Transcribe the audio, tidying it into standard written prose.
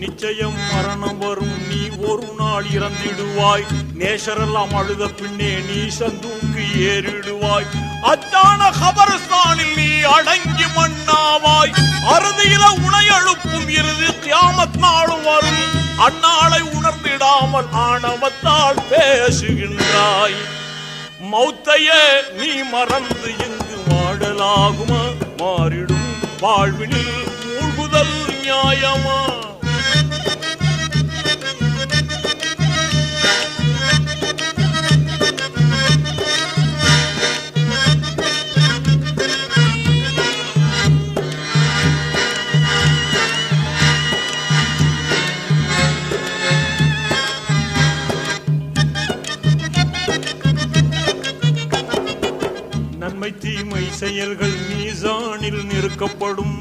நிச்சயம் மரணம் வரும், நீ ஒரு நாள் இறந்திடுவாய். நேசரெல்லாம் அழுத பின்னே நீ சந்தூக்கு ஏறிடுவாய். அத்தான கபரஸ்தானில் நீ அடங்கி மண்ணாவாய். அறுதியில உனை எழுப்பும் இறுதி கியாமத் நாளும் வரும். அந்நாளை உணர்ந்திடாமல் ஆணவத்தால் பேசுகின்றாய். மௌத்தையே நீ மறந்து எங்கு வாழலாகுமா? மாறிடும் வாழ்வினில் மூழ்குதல் நியாயமா? நன்மை தீமை செயல்கள் மீசானில் நிறுக்கப்படும்.